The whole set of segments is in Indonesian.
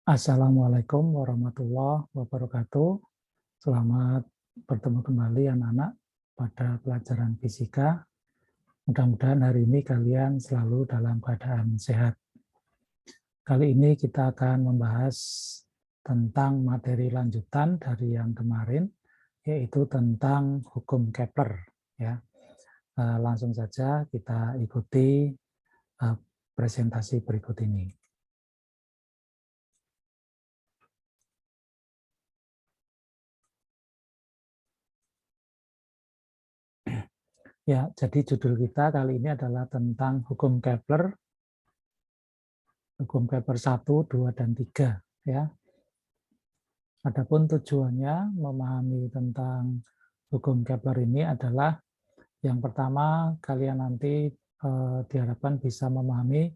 Assalamualaikum warahmatullahi wabarakatuh. Selamat bertemu kembali anak-anak pada pelajaran fisika. Mudah-mudahan hari ini kalian selalu dalam keadaan sehat. Kali ini kita akan membahas tentang materi lanjutan dari yang kemarin, yaitu tentang hukum Kepler. Ya, langsung saja kita ikuti presentasi berikut ini. Ya, jadi judul kita kali ini adalah tentang hukum Kepler, hukum Kepler 1, 2, dan 3. Ya. Adapun tujuannya memahami tentang hukum Kepler ini adalah yang pertama, kalian nanti diharapkan bisa memahami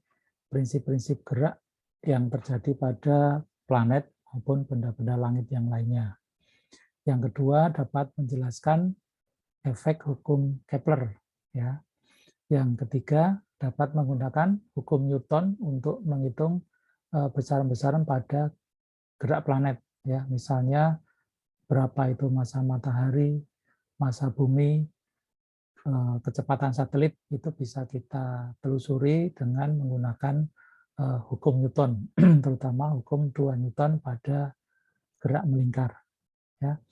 prinsip-prinsip gerak yang terjadi pada planet maupun benda-benda langit yang lainnya. Yang kedua, dapat menjelaskan efek hukum Kepler. Ya. Yang ketiga, dapat menggunakan hukum Newton untuk menghitung besaran-besaran pada gerak planet. Ya, misalnya berapa itu massa matahari, massa bumi, kecepatan satelit, itu bisa kita telusuri dengan menggunakan hukum Newton, terutama hukum 2 Newton pada gerak melingkar. Ya.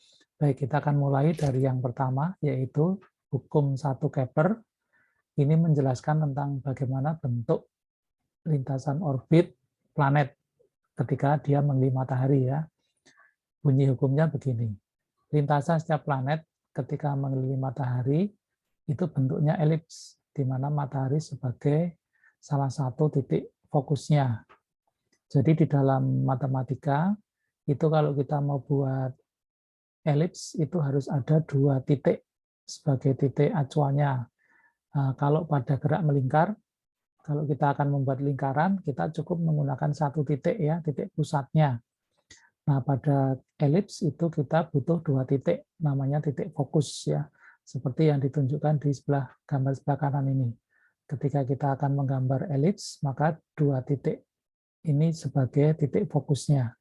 Baik, kita akan mulai dari yang pertama, yaitu hukum 1 Kepler. Ini menjelaskan tentang bagaimana bentuk lintasan orbit planet ketika dia mengelilingi matahari. Ya. Bunyi hukumnya begini. Lintasan setiap planet ketika mengelilingi matahari itu bentuknya elips, di mana matahari sebagai salah satu titik fokusnya. Jadi di dalam matematika, itu kalau kita mau buat elips, itu harus ada 2 titik sebagai titik acuannya. Nah, kalau pada gerak melingkar, kalau kita akan membuat lingkaran, kita cukup menggunakan 1 titik, ya, titik pusatnya. Nah, pada elips itu kita butuh 2 titik, namanya titik fokus, ya, seperti yang ditunjukkan di gambar sebelah kanan ini. Ketika kita akan menggambar elips, maka 2 titik ini sebagai titik fokusnya.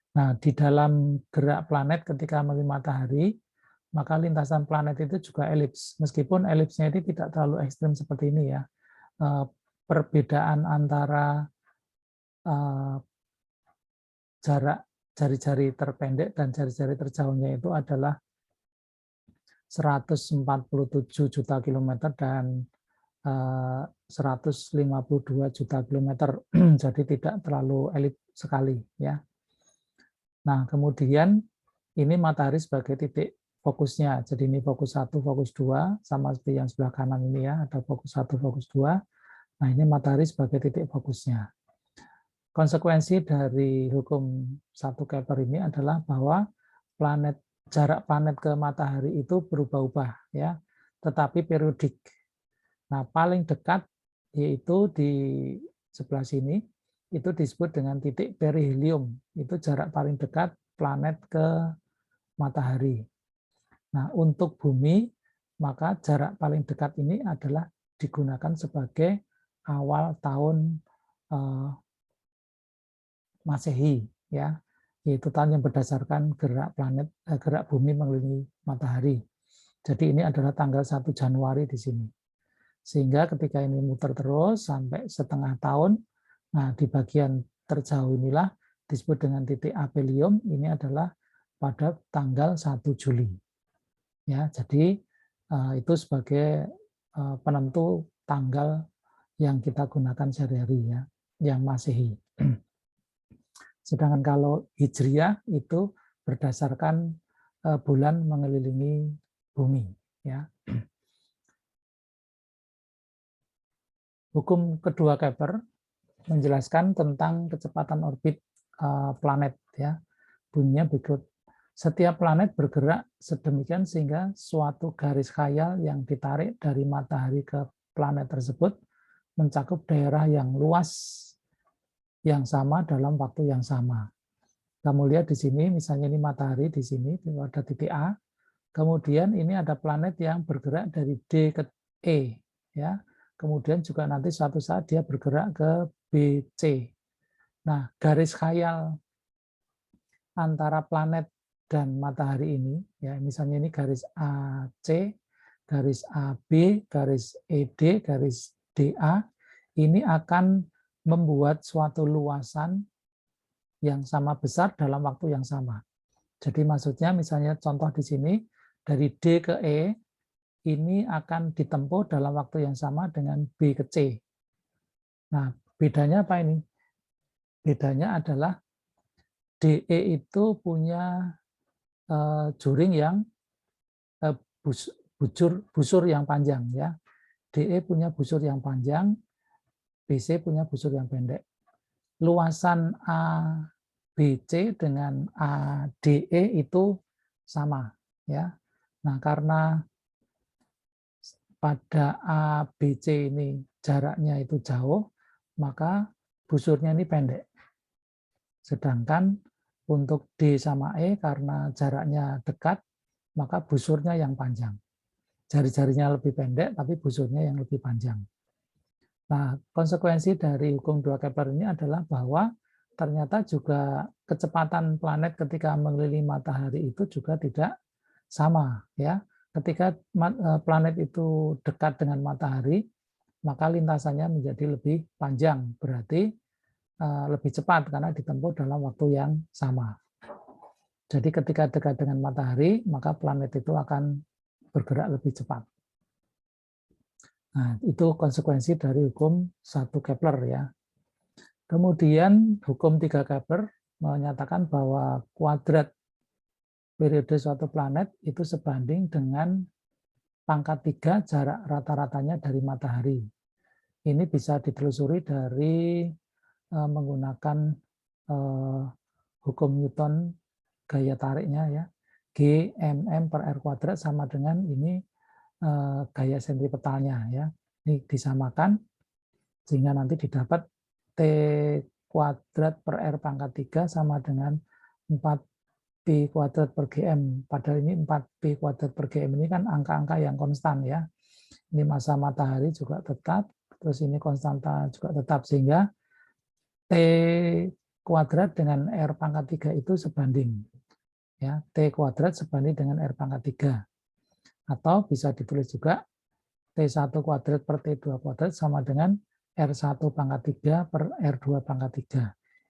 Nah, di dalam gerak planet ketika mengelilingi matahari, maka lintasan planet itu juga elips. Meskipun elipsnya itu tidak terlalu ekstrim seperti ini, ya. Perbedaan antara jarak jari-jari terpendek dan jari-jari terjauhnya itu adalah 147 juta kilometer dan 152 juta kilometer. Jadi tidak terlalu elips sekali, ya. Nah, kemudian ini matahari sebagai titik fokusnya. Jadi ini fokus 1, fokus 2, sama seperti yang sebelah kanan ini, ya, ada fokus 1, fokus 2. Nah, ini matahari sebagai titik fokusnya. Konsekuensi dari hukum 1 Kepler ini adalah bahwa jarak planet ke matahari itu berubah-ubah, ya, tetapi periodik. Nah, paling dekat yaitu di sebelah sini, itu disebut dengan titik perihelium. Itu jarak paling dekat planet ke matahari. Nah, untuk bumi, maka jarak paling dekat ini adalah digunakan sebagai awal tahun Masehi, ya, yaitu tahun yang berdasarkan gerak bumi mengelilingi matahari. Jadi ini adalah tanggal 1 Januari di sini. Sehingga ketika ini muter terus sampai setengah tahun, nah di bagian terjauh inilah disebut dengan titik aphelion, ini adalah pada tanggal 1 Juli. Ya, jadi itu sebagai penentu tanggal yang kita gunakan sehari-hari, ya, yang Masehi. Sedangkan kalau Hijriah itu berdasarkan bulan mengelilingi bumi, ya. Hukum kedua Kepler menjelaskan tentang kecepatan orbit planet, ya. Bunyinya berikut. Setiap planet bergerak sedemikian sehingga suatu garis khayal yang ditarik dari matahari ke planet tersebut mencakup daerah yang luas yang sama dalam waktu yang sama. Kamu lihat di sini, misalnya ini matahari di sini, ada titik A. Kemudian ini ada planet yang bergerak dari D ke E, ya. Kemudian juga nanti suatu saat dia bergerak ke B, C. Nah, garis khayal antara planet dan matahari ini, ya misalnya ini garis AC, garis AB, garis ED, garis DA, ini akan membuat suatu luasan yang sama besar dalam waktu yang sama. Jadi maksudnya misalnya contoh di sini, dari D ke E, ini akan ditempuh dalam waktu yang sama dengan B ke C. Nah, bedanya apa ini? Bedanya adalah DE itu punya juring yang busur yang panjang, ya. DE punya busur yang panjang, BC punya busur yang pendek. Luasan ABC dengan ADE itu sama, ya. Nah, karena pada ABC ini jaraknya itu jauh, maka busurnya ini pendek. Sedangkan untuk D sama E karena jaraknya dekat, maka busurnya yang panjang. Jari-jarinya lebih pendek, tapi busurnya yang lebih panjang. Nah, konsekuensi dari hukum 2 Kepler ini adalah bahwa ternyata juga kecepatan planet ketika mengelilingi matahari itu juga tidak sama, ya. Ketika planet itu dekat dengan matahari, maka lintasannya menjadi lebih panjang, berarti lebih cepat karena ditempuh dalam waktu yang sama. Jadi ketika dekat dengan matahari, maka planet itu akan bergerak lebih cepat. Nah, itu konsekuensi dari hukum 1 Kepler, ya. Kemudian hukum 3 Kepler menyatakan bahwa kuadrat periode suatu planet itu sebanding dengan pangkat 3 jarak rata-ratanya dari matahari. Ini bisa ditelusuri dari menggunakan hukum Newton gaya tariknya, ya. G mm per R kuadrat sama dengan ini gaya sentripetalnya, ya. Ini disamakan sehingga nanti didapat T kuadrat per R pangkat 3 sama dengan 4P kuadrat per GM. Padahal ini 4P kuadrat per GM ini kan angka-angka yang konstan, ya. Ini massa matahari juga tetap, terus ini konstanta juga tetap, sehingga T kuadrat dengan R pangkat 3 itu sebanding. Ya, T kuadrat sebanding dengan R pangkat 3. Atau bisa ditulis juga T1 kuadrat per T2 kuadrat sama dengan R1 pangkat 3 per R2 pangkat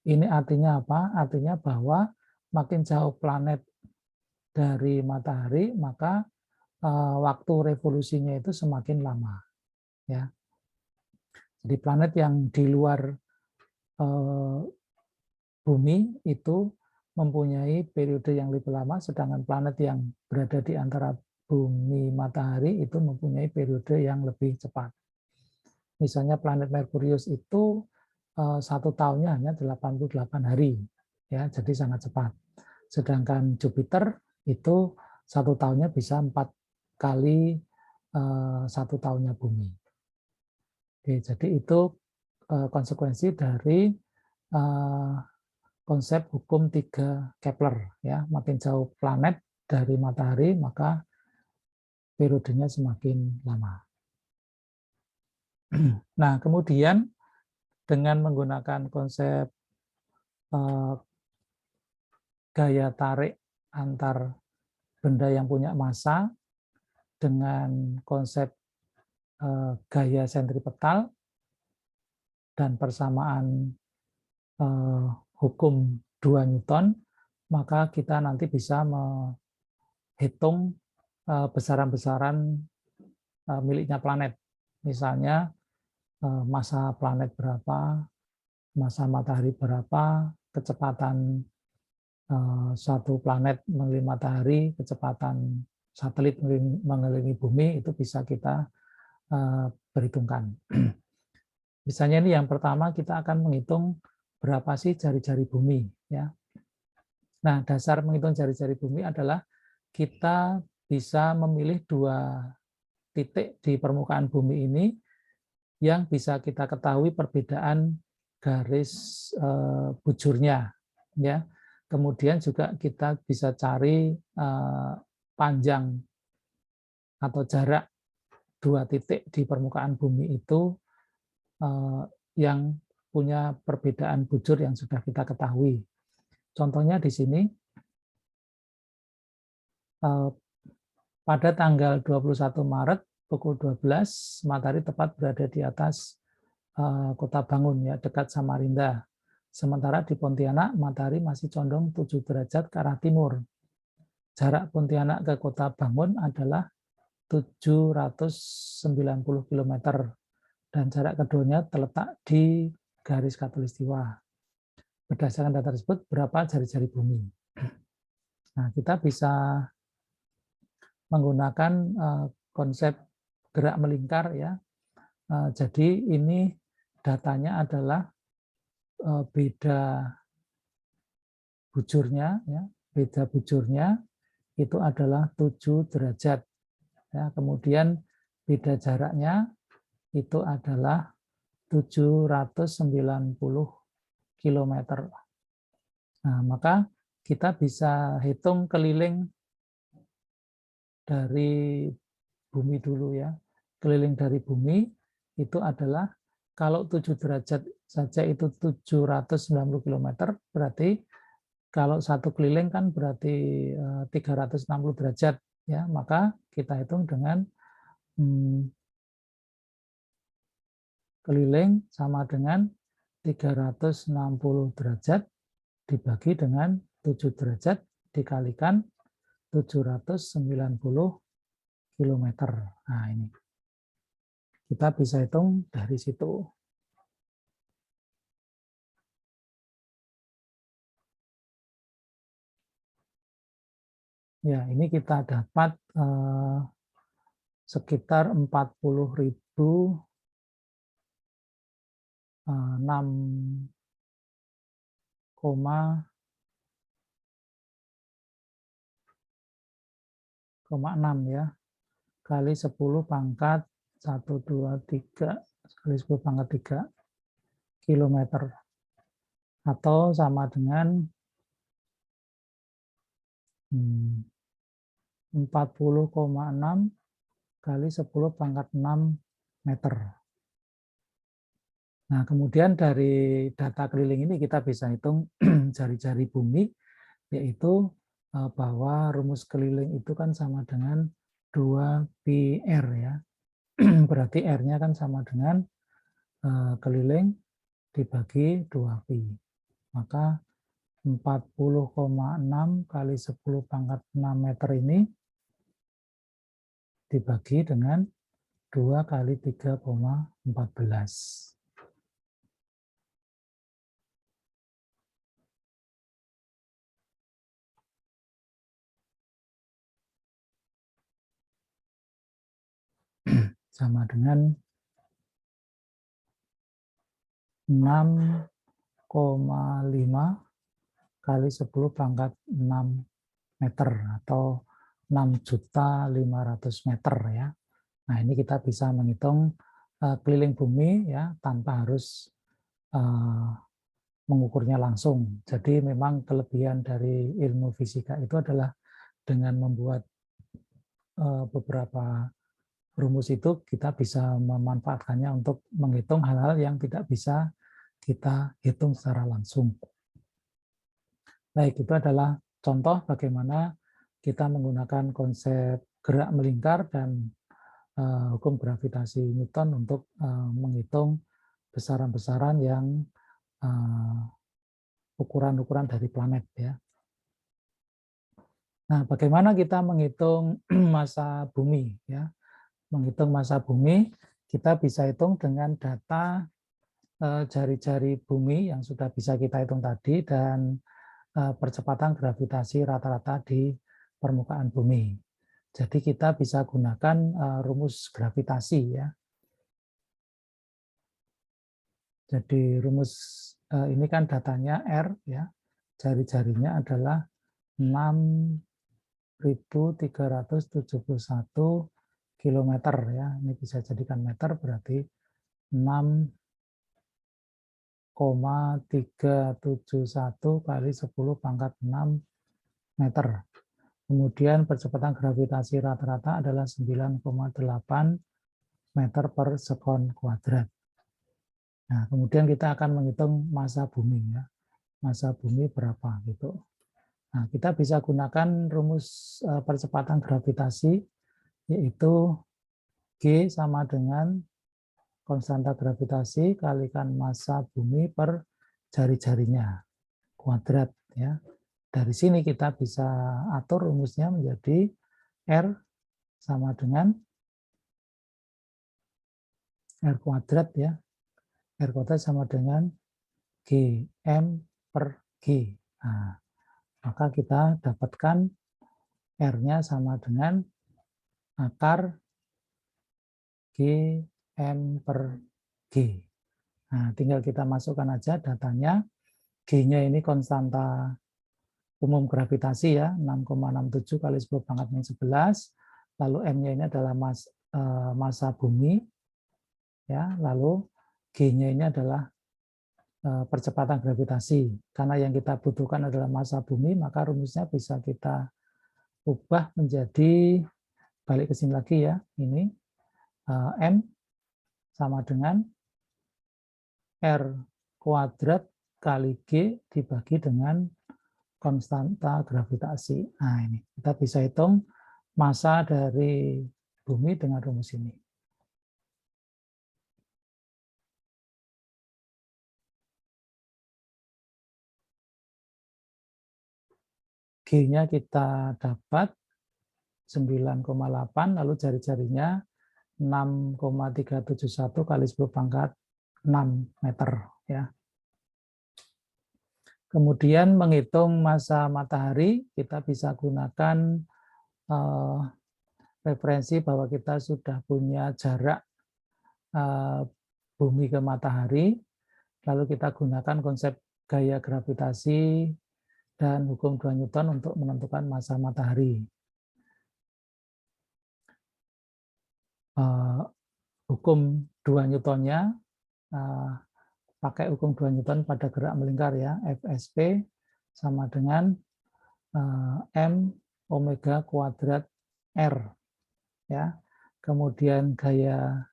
3. Ini artinya apa? Artinya bahwa makin jauh planet dari matahari, maka waktu revolusinya itu semakin lama. Ya. Jadi planet yang di luar bumi itu mempunyai periode yang lebih lama, sedangkan planet yang berada di antara bumi matahari itu mempunyai periode yang lebih cepat. Misalnya planet Merkurius itu 1 tahunnya hanya 88 hari, ya, jadi sangat cepat. Sedangkan Jupiter itu 1 tahunnya bisa 4 kali 1 tahunnya bumi. Oke, jadi itu konsekuensi dari konsep hukum 3 Kepler, ya. Makin jauh planet dari matahari, maka periodenya semakin lama. Nah, kemudian dengan menggunakan konsep gaya tarik antar benda yang punya massa dengan konsep gaya sentripetal dan persamaan hukum 2 Newton, maka kita nanti bisa menghitung besaran-besaran miliknya planet. Misalnya massa planet berapa, massa matahari berapa, kecepatan suatu planet mengelilingi matahari, kecepatan satelit mengelilingi bumi, itu bisa kita perhitungkan. Misalnya ini yang pertama, kita akan menghitung berapa sih jari-jari bumi, ya. Nah, dasar menghitung jari-jari bumi adalah kita bisa memilih 2 titik di permukaan bumi ini yang bisa kita ketahui perbedaan garis bujurnya, ya. Kemudian juga kita bisa cari panjang atau jarak 2 titik di permukaan bumi itu yang punya perbedaan bujur yang sudah kita ketahui. Contohnya di sini, pada tanggal 21 Maret pukul 12, matahari tepat berada di atas Kota Bangun, ya, dekat Samarinda. Sementara di Pontianak, matahari masih condong 7 derajat ke arah timur. Jarak Pontianak ke Kota Bangun adalah 790 km, dan jarak keduanya terletak di garis khatulistiwa. Berdasarkan data tersebut, berapa jari-jari bumi? Nah, kita bisa menggunakan konsep gerak melingkar, ya. Jadi ini datanya adalah beda bujurnya, ya. Beda bujurnya itu adalah 7 derajat. Ya, kemudian beda jaraknya itu adalah 790 km. Nah, maka kita bisa hitung keliling dari bumi dulu, ya. Keliling dari bumi itu adalah, kalau 7 derajat saja itu 790 km, berarti kalau satu keliling kan berarti 360 derajat, ya. Maka kita hitung dengan keliling sama dengan 360 derajat dibagi dengan 7 derajat dikalikan 790 km. Nah, ini kita bisa hitung dari situ. Ya, ini kita dapat sekitar 40.006,6 ya, kali 10 pangkat 1, 2, 3 kali 10 pangkat 3 kilometer, atau sama dengan 40,6 kali 10 pangkat 6 meter. Nah, kemudian dari data keliling ini kita bisa hitung jari-jari bumi, yaitu bahwa rumus keliling itu kan sama dengan 2πr, ya. Berarti R-nya kan sama dengan keliling dibagi 2π. Maka 40,6 kali 10 pangkat 6 meter ini dibagi dengan 2 kali 3,14. Sama dengan 6,5 kali 10 pangkat 6 meter, atau 6.500.000 meter, ya. Nah, ini kita bisa menghitung keliling bumi, ya, tanpa harus mengukurnya langsung. Jadi memang kelebihan dari ilmu fisika itu adalah dengan membuat beberapa rumus itu kita bisa memanfaatkannya untuk menghitung hal-hal yang tidak bisa kita hitung secara langsung. Baik, itu adalah contoh bagaimana kita menggunakan konsep gerak melingkar dan hukum gravitasi Newton untuk menghitung besaran-besaran yang ukuran-ukuran dari planet, ya. Nah, bagaimana kita menghitung massa bumi, ya? Menghitung massa bumi, kita bisa hitung dengan data jari-jari bumi yang sudah bisa kita hitung tadi, dan percepatan gravitasi rata-rata di permukaan bumi. Jadi kita bisa gunakan rumus gravitasi, ya. Jadi rumus ini kan datanya R, ya. Jari-jarinya adalah 6.371 km, ya. Ini bisa jadikan meter, berarti 6,371 kali 10 pangkat 6 meter. Kemudian percepatan gravitasi rata-rata adalah 9,8 meter per sekon kuadrat. Nah, kemudian kita akan menghitung massa bumi ya. Massa bumi berapa gitu. Nah, kita bisa gunakan rumus percepatan gravitasi, yaitu G sama dengan konstanta gravitasi kalikan massa bumi per jari-jarinya kuadrat ya. Dari sini kita bisa atur rumusnya menjadi R sama dengan R kuadrat ya. R kuadrat sama dengan G M per G. Nah, maka kita dapatkan R-nya sama dengan akar G M per G. Nah, tinggal kita masukkan aja datanya. G-nya ini konstanta umum gravitasi ya, 6,67 kali 10 pangkat minus 11. Lalu M-nya ini adalah massa bumi. Ya, lalu G-nya ini adalah percepatan gravitasi. Karena yang kita butuhkan adalah massa bumi, maka rumusnya bisa kita ubah menjadi, balik ke sini lagi ya, ini M sama dengan R kuadrat kali G dibagi dengan konstanta gravitasi. Nah, ini kita bisa hitung massa dari bumi dengan rumus ini. G-nya kita dapat 9,8, lalu jari-jarinya 6,371 kali 10 pangkat 6 meter. Ya. Kemudian menghitung massa matahari, kita bisa gunakan referensi bahwa kita sudah punya jarak bumi ke matahari, lalu kita gunakan konsep gaya gravitasi dan hukum 2 Newton untuk menentukan massa matahari. Hukum 2 Newtonnya pakai hukum 2 Newton pada gerak melingkar ya, FSP sama dengan M omega kuadrat R ya. Kemudian gaya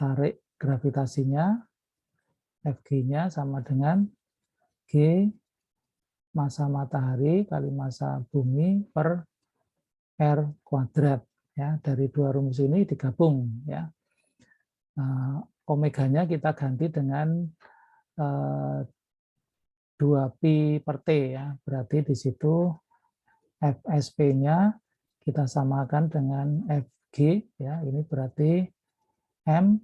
tarik gravitasinya Fg-nya sama dengan G massa matahari kali massa bumi per R kuadrat ya. Dari dua rumus ini digabung ya. Omeganya kita ganti dengan 2pi per T ya. Berarti di situ FSP-nya kita samakan dengan Fg ya. Ini berarti M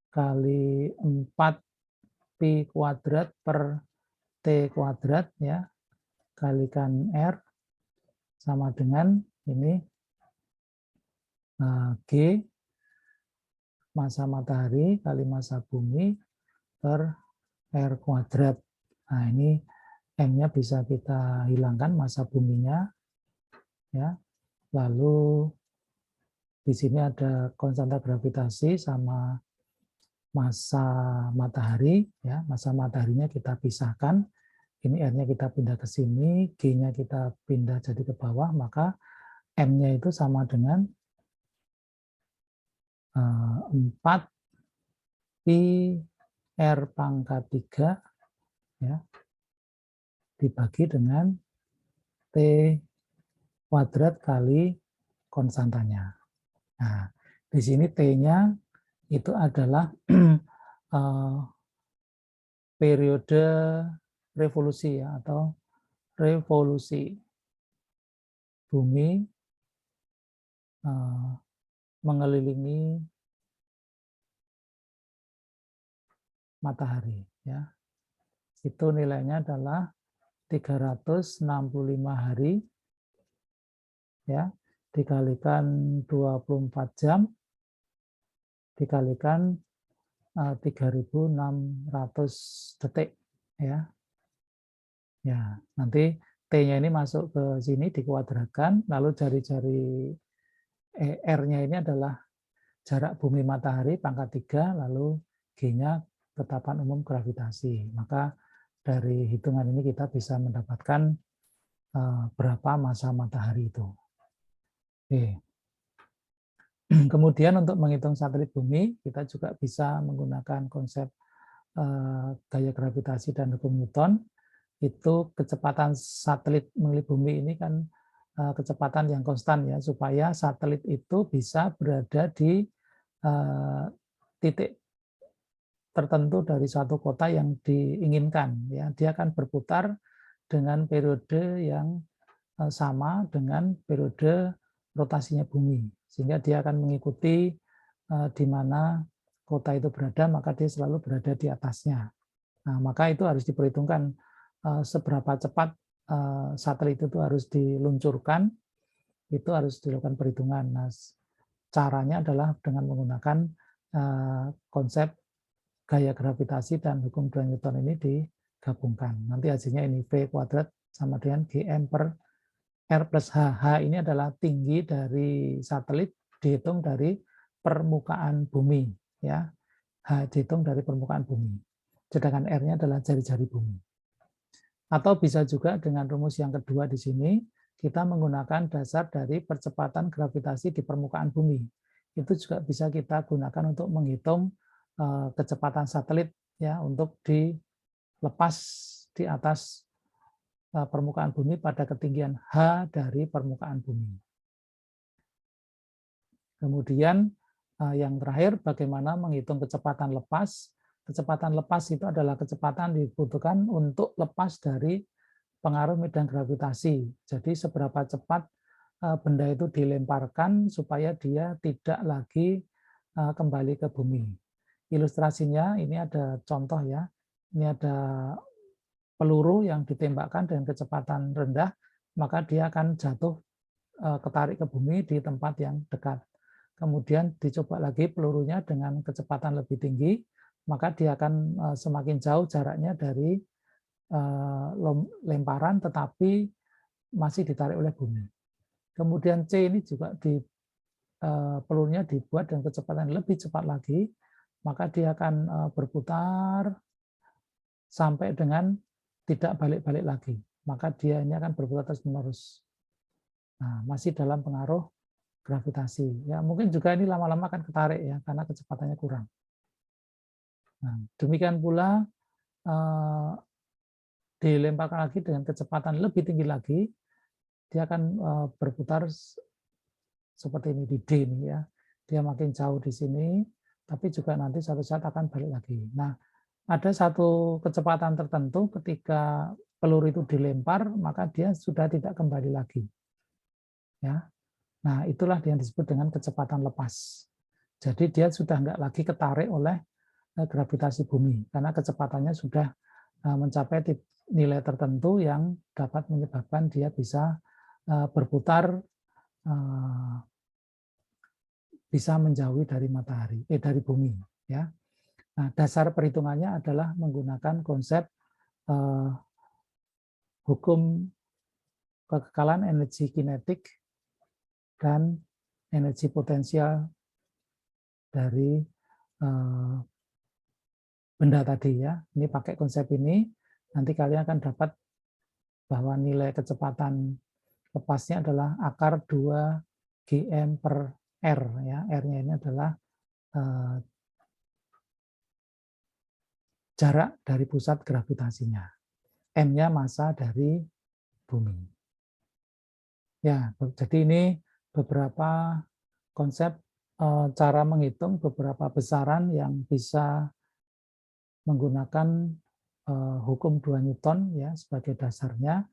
kali 4pi kuadrat per T kuadrat ya. Kalikan R sama dengan ini G massa matahari kali massa bumi per R kuadrat. Nah, ini M-nya bisa kita hilangkan, massa buminya. Ya. Lalu di sini ada konstanta gravitasi sama massa matahari. Ya. Massa mataharinya kita pisahkan. Ini R-nya kita pindah ke sini, G-nya kita pindah jadi ke bawah, maka M-nya itu sama dengan 4 pi R pangkat 3 ya, dibagi dengan T kuadrat kali konstantanya. Nah, di sini T-nya itu adalah periode revolusi ya, atau revolusi bumi mengelilingi matahari ya. Itu nilainya adalah 365 hari ya, dikalikan 24 jam dikalikan 3.600 detik ya. Ya, nanti T-nya ini masuk ke sini dikuadratkan, lalu jari-jari R-nya ini adalah jarak bumi matahari pangkat 3, lalu G-nya tetapan umum gravitasi. Maka dari hitungan ini kita bisa mendapatkan berapa massa matahari itu. Oke. Kemudian untuk menghitung satelit bumi, kita juga bisa menggunakan konsep gaya gravitasi dan hukum Newton. Itu kecepatan satelit mengelilingi bumi ini kan kecepatan yang konstan ya, supaya satelit itu bisa berada di titik tertentu dari suatu kota yang diinginkan. Ya, dia akan berputar dengan periode yang sama dengan periode rotasinya bumi, sehingga dia akan mengikuti di mana kota itu berada, maka dia selalu berada di atasnya. Nah, maka itu harus diperhitungkan seberapa cepat satelit itu harus diluncurkan, itu harus dilakukan perhitungan. Nah, caranya adalah dengan menggunakan konsep gaya gravitasi dan hukum 2 Newton ini digabungkan. Nanti hasilnya ini V kuadrat sama dengan GM per R plus H. H ini adalah tinggi dari satelit dihitung dari permukaan bumi. Ya. H dihitung dari permukaan bumi. Sedangkan R-nya adalah jari-jari bumi. Atau bisa juga dengan rumus yang kedua di sini, kita menggunakan dasar dari percepatan gravitasi di permukaan bumi. Itu juga bisa kita gunakan untuk menghitung kecepatan satelit ya untuk dilepas di atas permukaan bumi pada ketinggian H dari permukaan bumi. Kemudian yang terakhir, bagaimana menghitung kecepatan lepas. Kecepatan lepas itu adalah kecepatan dibutuhkan untuk lepas dari pengaruh medan gravitasi. Jadi seberapa cepat benda itu dilemparkan supaya dia tidak lagi kembali ke bumi. Ilustrasinya ini ada contoh ya. Ini ada peluru yang ditembakkan dengan kecepatan rendah, maka dia akan jatuh ketarik ke bumi di tempat yang dekat. Kemudian dicoba lagi pelurunya dengan kecepatan lebih tinggi, maka dia akan semakin jauh jaraknya dari lemparan, tetapi masih ditarik oleh bumi. Kemudian C ini juga pelurunya dibuat dengan kecepatan lebih cepat lagi, maka dia akan berputar sampai dengan tidak balik-balik lagi. Maka dia ini akan berputar terus-menerus. Nah, masih dalam pengaruh gravitasi. Ya, mungkin juga ini lama-lama akan ketarik ya, karena kecepatannya kurang. Nah, demikian pula dilemparkan lagi dengan kecepatan lebih tinggi lagi, dia akan berputar seperti ini di D ini ya. Dia makin jauh di sini, tapi juga nanti suatu saat akan balik lagi. Nah, ada satu kecepatan tertentu ketika peluru itu dilempar, maka dia sudah tidak kembali lagi. Ya. Nah, itulah yang disebut dengan kecepatan lepas. Jadi dia sudah nggak lagi ketarik oleh gravitasi bumi, karena kecepatannya sudah mencapai nilai tertentu yang dapat menyebabkan dia bisa berputar, bisa menjauhi dari matahari, dari bumi. Ya. Nah, dasar perhitungannya adalah menggunakan konsep hukum kekekalan energi kinetik dan energi potensial dari benda tadi ya. Ini pakai konsep ini, nanti kalian akan dapat bahwa nilai kecepatan lepasnya adalah akar 2 GM per R ya. R-nya ini adalah jarak dari pusat gravitasinya. M-nya massa dari bumi. Ya, jadi ini beberapa konsep cara menghitung beberapa besaran yang bisa menggunakan hukum 2 Newton ya sebagai dasarnya.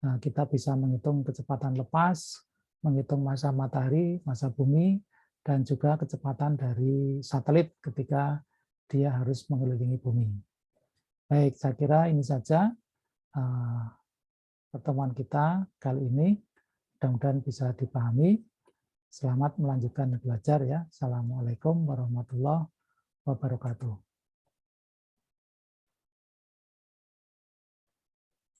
Nah, kita bisa menghitung kecepatan lepas, menghitung massa matahari, massa bumi, dan juga kecepatan dari satelit ketika dia harus mengelilingi bumi. Baik, saya kira ini saja pertemuan kita kali ini. Mudah-mudahan bisa dipahami. Selamat melanjutkan belajar ya. Assalamualaikum warahmatullahi wabarakatuh.